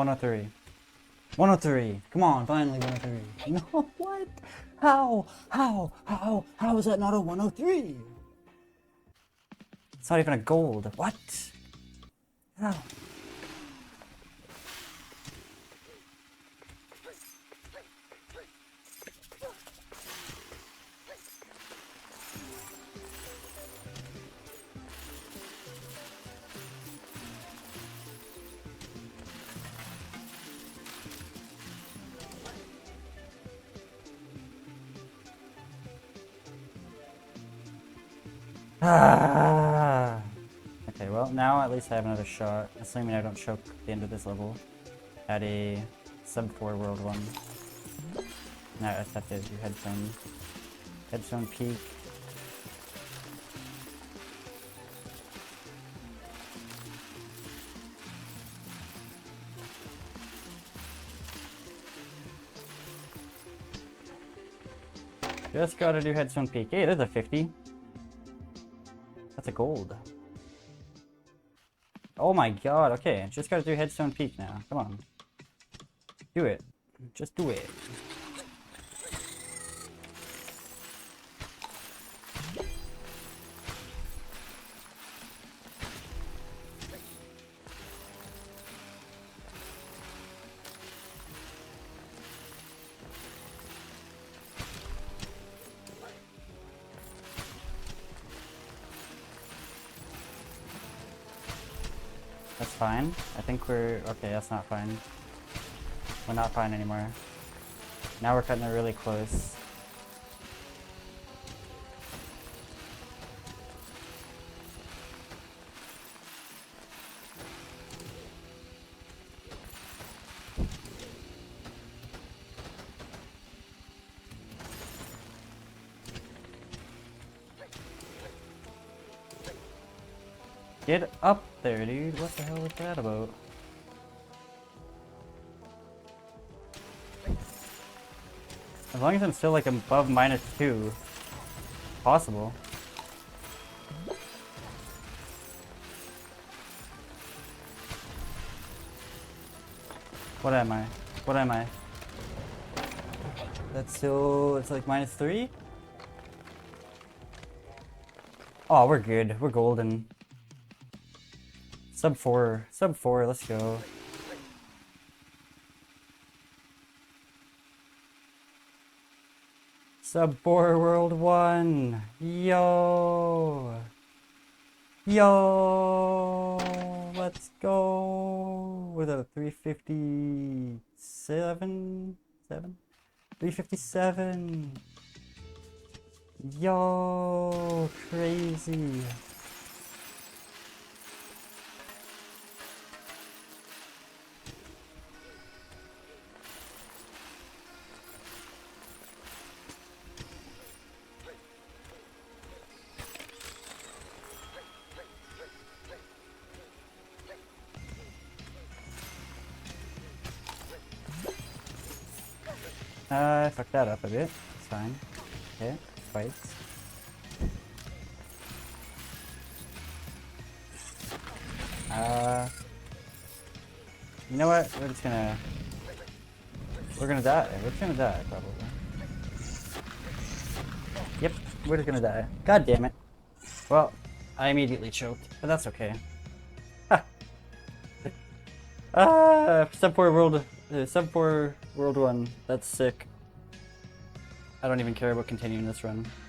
103. 103. Come on, finally 103. No, what? How? How is that not a 103? It's not even a gold. What? How? Ah. Okay, well, now at least I have another shot, assuming I don't choke at the end of this level, at a sub 4 world 1. Now I just have to do headstone. Headstone peak. Just gotta do headstone peak. Hey, there's a 50. That's a gold. Oh my god, okay. Just gotta do headstone peak now. Come on. Do it. Just do it. That's fine. I think we're... Okay, that's not fine. We're not fine anymore. Now we're cutting it really close. Get up there, dude. What the hell was that about? As long as I'm still like above -2. Possible. What am I? What am I? That's still... It's like -3? Oh, we're good. We're golden. Sub 4. Sub 4, let's go. Sub 4 World 1. Yo! Yo! Let's go! With a 357? 357! Yo! Crazy! I fucked that up a bit. It's fine. Okay, fights. You know what? We're just gonna... We're gonna die. We're just gonna die, probably. Yep, we're just gonna die. God damn it. Well, I immediately choked, but that's okay. Sub 4 world... Sub 4 World 1, that's sick. I don't even care about continuing this run.